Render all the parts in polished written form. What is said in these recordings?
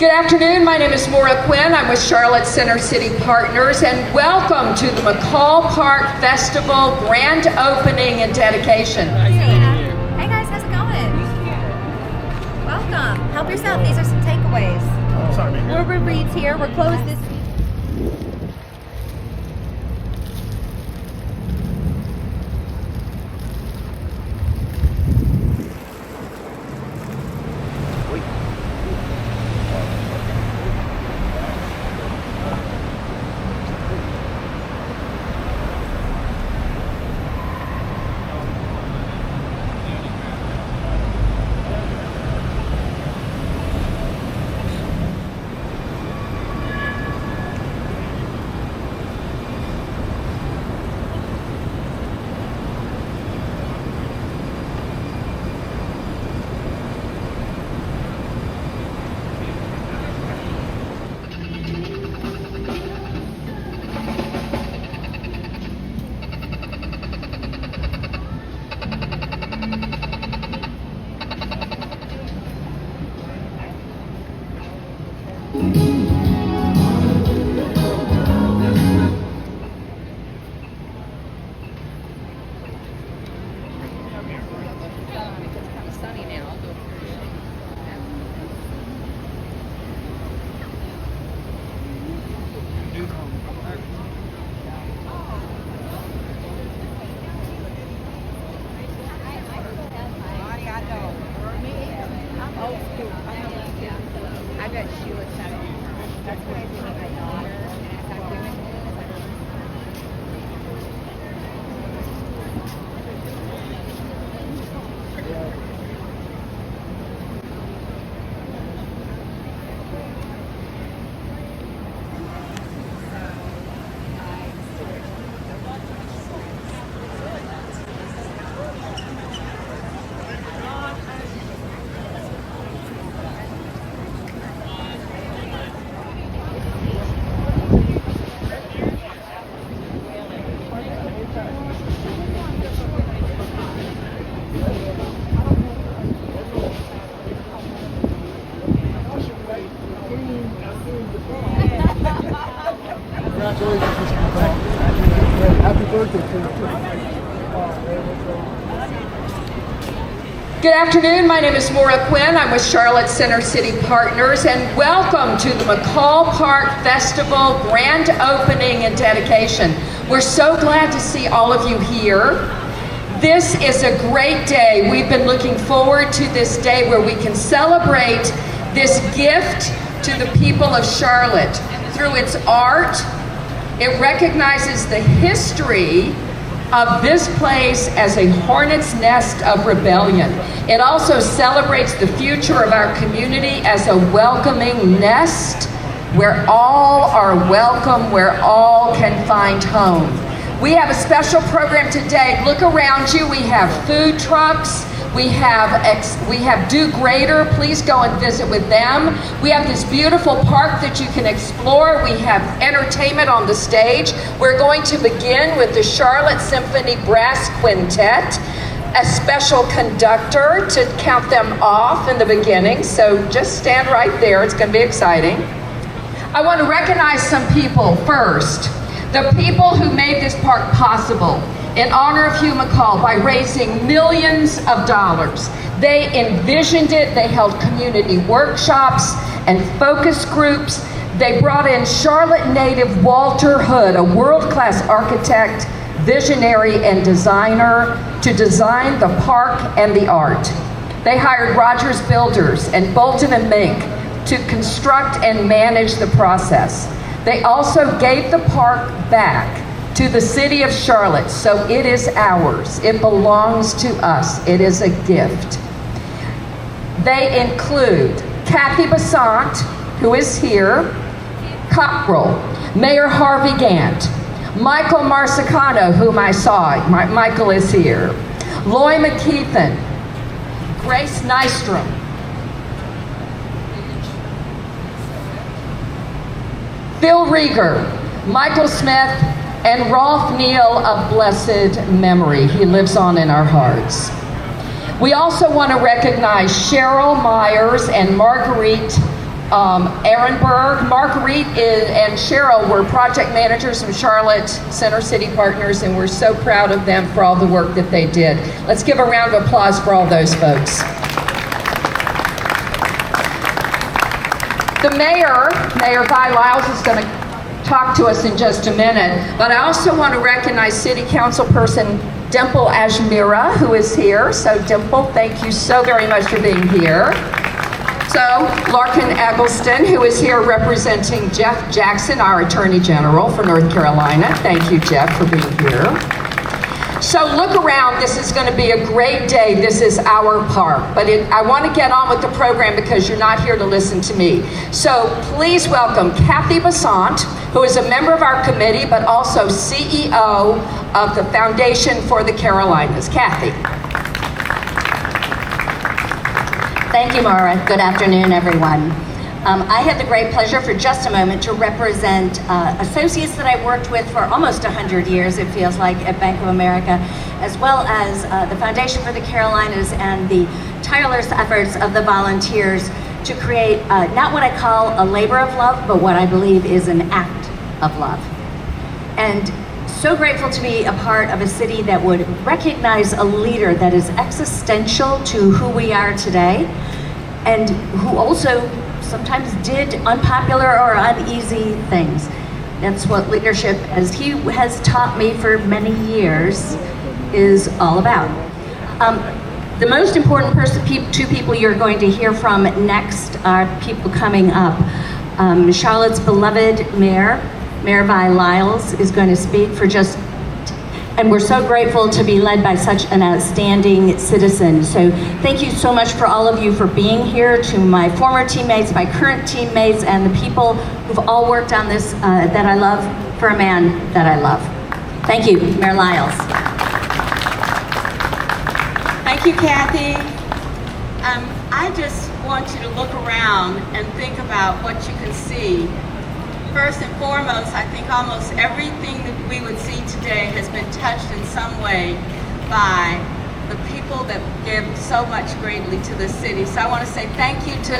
Good afternoon, my name is Moira Quinn. I'm with Charlotte Center City Partners, and welcome to the McColl Park Festival Grand Opening and Dedication. Hey guys, how's it going? Welcome. Help yourself. These are some takeaways. We're reads here. We're closed this week. Good afternoon, my name is Moira Quinn. I'm with Charlotte Center City Partners, and welcome to the McColl Park Festival Grand Opening and Dedication. We're so glad to see all of you here. This is a great day. We've been looking forward to this day where we can celebrate this gift to the people of Charlotte. Through its art, it recognizes the history of this place as a hornet's nest of rebellion. It also celebrates the future of our community as a welcoming nest where all are welcome, where all can find home. We have a special program today. Look around you. We have food trucks. We have Do Greater. Please go and visit with them. We have this beautiful park that you can explore. We have entertainment on the stage. We're going to begin with the Charlotte Symphony Brass Quintet, a special conductor to count them off in the beginning. So just stand right there. It's going to be exciting. I want to recognize some people first. The people who made this park possible in honor of Hugh McColl by raising millions of dollars. They envisioned it. They held community workshops and focus groups. They brought in Charlotte native Walter Hood, a world-class architect, visionary, and designer to design the park and the art. They hired Rogers Builders and Bolton and Mink to construct and manage the process. They also gave the park back to the city of Charlotte, so it is ours. It belongs to us. It is a gift. They include Cathy Bessant, who is here, Cockrell, Mayor Harvey Gantt, Michael Marsicano, whom I saw, Michael is here, Loy McKeithen, Grace Nystrom, Phil Rieger, Michael Smith, and Rolf Neal of blessed memory. He lives on in our hearts. We also want to recognize Cheryl Myers and Marguerite Aaron Berg, Marguerite and Cheryl were project managers from Charlotte Center City Partners, and we're so proud of them for all the work that they did. Let's give a round of applause for all those folks. The Mayor Vi Lyles, is going to talk to us in just a minute, but I also want to recognize City Council person Dimple Ajmira, who is here. So Dimple, thank you so very much for being here. So Larkin Eggleston, who is here representing Jeff Jackson, our Attorney General for North Carolina. Thank you, Jeff, for being here. So look around, this is going to be a great day. This is our park, but I want to get on with the program because you're not here to listen to me. So please welcome Cathy Bessant, who is a member of our committee, but also CEO of the Foundation for the Carolinas. Cathy. Thank you, Moira. Good afternoon, everyone. I had the great pleasure for just a moment to represent associates that I've worked with for almost 100 years, it feels like, at Bank of America, as well as the Foundation for the Carolinas and the tireless efforts of the volunteers to create not what I call a labor of love, but what I believe is an act of love. And so grateful to be a part of a city that would recognize a leader that is existential to who we are today, and who also sometimes did unpopular or uneasy things. That's what leadership, as he has taught me for many years, is all about. The most important two people you're going to hear from next are people coming up. Charlotte's beloved Mayor Vi Lyles is going to speak for just, and we're so grateful to be led by such an outstanding citizen. So thank you so much for all of you for being here, to my former teammates, my current teammates, and the people who've all worked on this that I love, for a man that I love. Thank you, Mayor Lyles. Thank you, Cathy. I just want you to look around and think about what you can see. First and foremost, I think almost everything that we would see today has been touched in some way by the people that give so much greatly to the city. So I want to say thank you to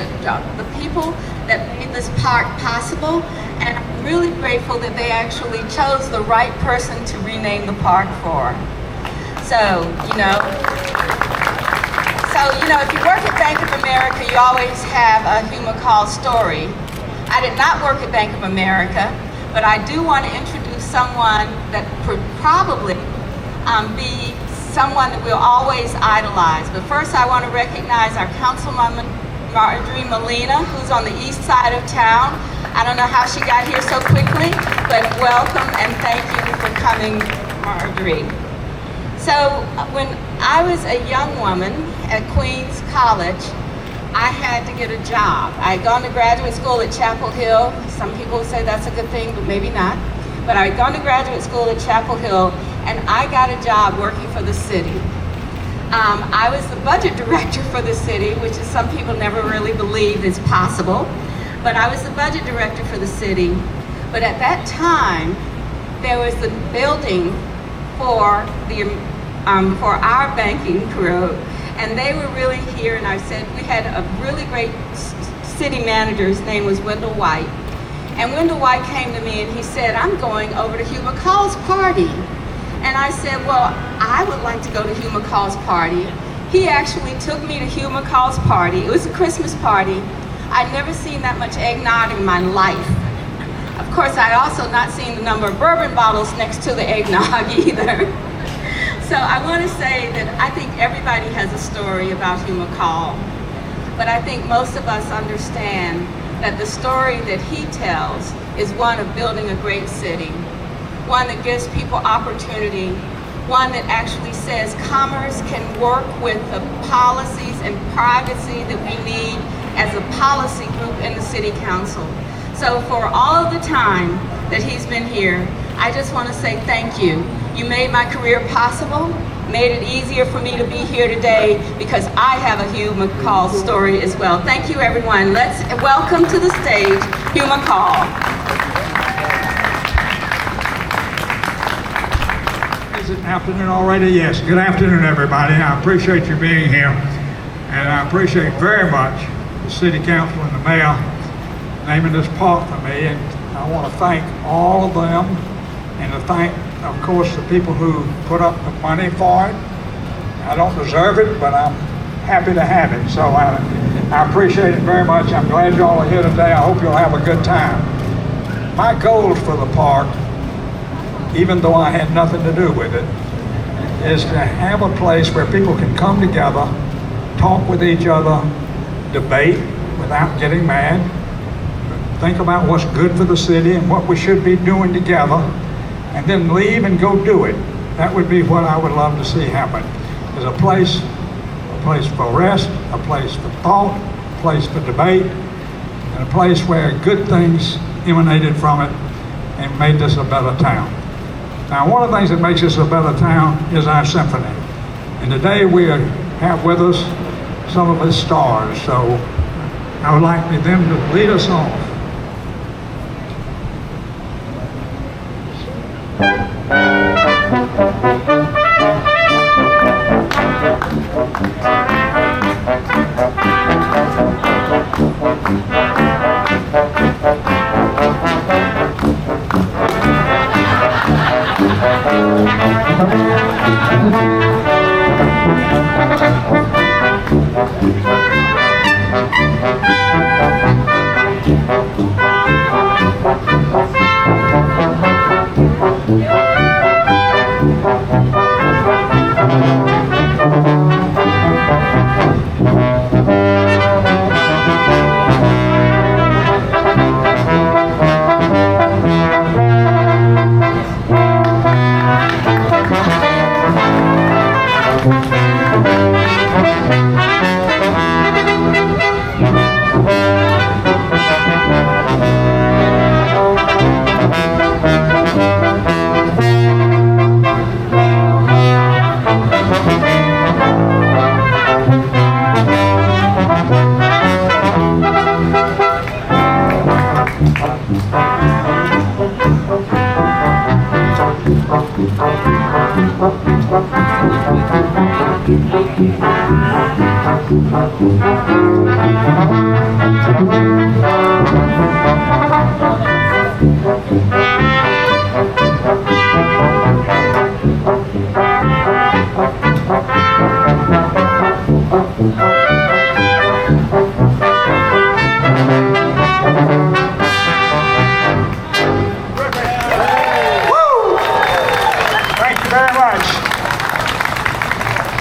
the people that made this park possible, and I'm really grateful that they actually chose the right person to rename the park for. So, you know, if you work at Bank of America, you always have a Hugh McColl story. I did not work at Bank of America, but I do want to introduce someone that could probably be someone that we'll always idolize. But first I want to recognize our Councilwoman Marjorie Molina, who's on the east side of town. I don't know how she got here so quickly, but welcome and thank you for coming, Marjorie. So when I was a young woman at Queens College, I had to get a job. I had gone to graduate school at Chapel Hill. Some people say that's a good thing, but maybe not. But I had gone to graduate school at Chapel Hill, and I got a job working for the city. I was the budget director for the city, which is some people never really believe is possible. But I was the budget director for the city. But at that time, there was the building for our banking crew. And they were really here, and I said, we had a really great city manager, his name was Wendell White. And Wendell White came to me and he said, I'm going over to Hugh McColl's party. And I said, well, I would like to go to Hugh McColl's party. He actually took me to Hugh McColl's party. It was a Christmas party. I'd never seen that much eggnog in my life. Of course, I'd also not seen the number of bourbon bottles next to the eggnog either. So I want to say that I think everybody has a story about Hugh McColl, but I think most of us understand that the story that he tells is one of building a great city, one that gives people opportunity, one that actually says commerce can work with the policies and privacy that we need as a policy group in the city council. So for all of the time that he's been here, I just want to say thank you. You made my career possible, made it easier for me to be here today because I have a Hugh McColl story as well. Thank you, everyone. Let's welcome to the stage Hugh McColl. Is it afternoon already? Yes. Good afternoon, everybody. I appreciate you being here, and I appreciate very much the City Council and the Mayor naming this park for me, and I want to thank all of them, and to thank, of course, the people who put up the money for it. I don't deserve it, but I'm happy to have it, so I appreciate it very much. I'm glad y'all are here today. I hope you'll have a good time. My goals for the park, even though I had nothing to do with it, is to have a place where people can come together, talk with each other, debate without getting mad, think about what's good for the city and what we should be doing together, and then leave and go do it. That would be what I would love to see happen. There's a place for rest, a place for thought, a place for debate, and a place where good things emanated from it and made this a better town. Now, one of the things that makes this a better town is our symphony. And today we have with us some of its stars, so I would like them to lead us off.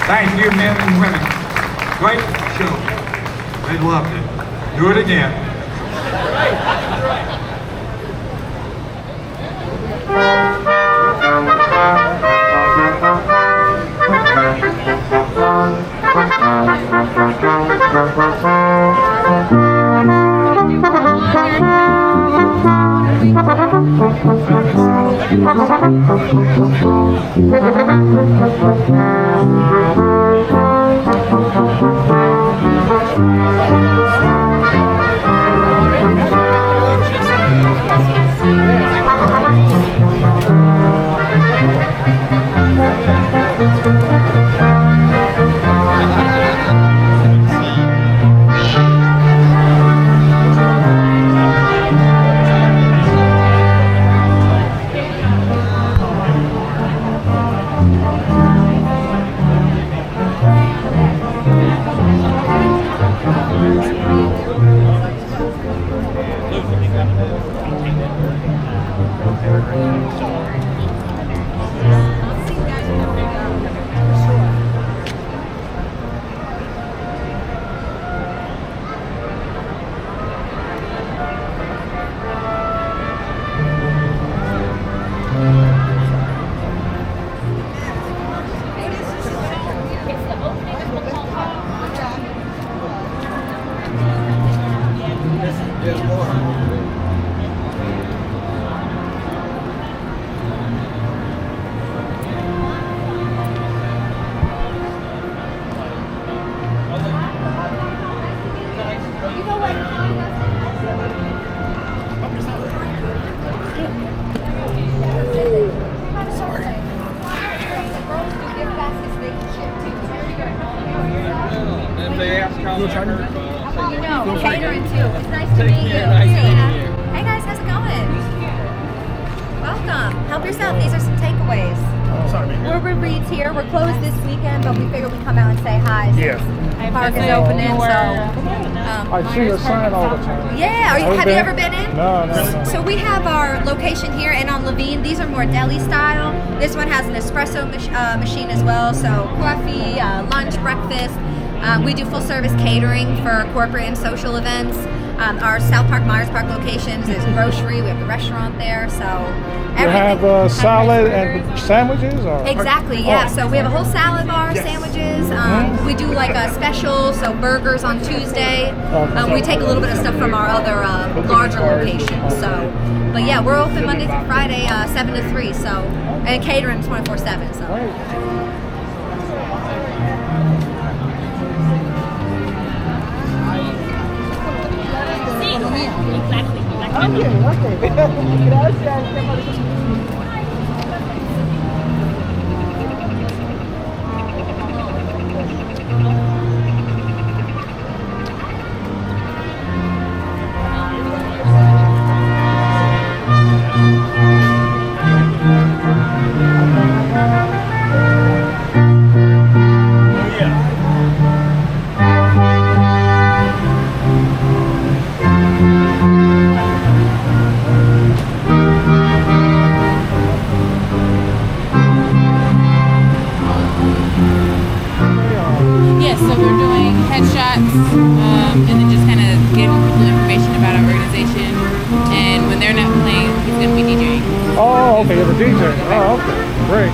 Thank you, men and women. Great show. They loved it. Do it again. Catering too. It's nice to meet you. help yourself. These are some takeaways. We're Reed's here. We're closed this weekend, but we figured we'd come out and say hi. Yeah. The park is opening, so. I see your sign all the time. Yeah, have you ever been in? No. So we have our location here and on Levine. These are more deli style. This one has an espresso machine as well. So coffee, lunch, breakfast. We do full service catering for corporate and social events. Our South Park, Myers Park locations is grocery. We have the restaurant there. So You have salad and sandwiches? Or? Exactly, yeah. So we have a whole salad bar, sandwiches. We do like a special, so burgers on Tuesday. We take a little bit of stuff from our other larger locations. So, but yeah, we're open Monday through Friday, 7 to 3. So, and catering 24/7. So. Okay. Gracias. So we're doing headshots and then just kind of giving people information about our organization. And when they're not playing, he's going to be DJing. Oh, okay, you're the DJ. Oh, okay, great.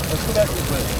Let's go back to the place.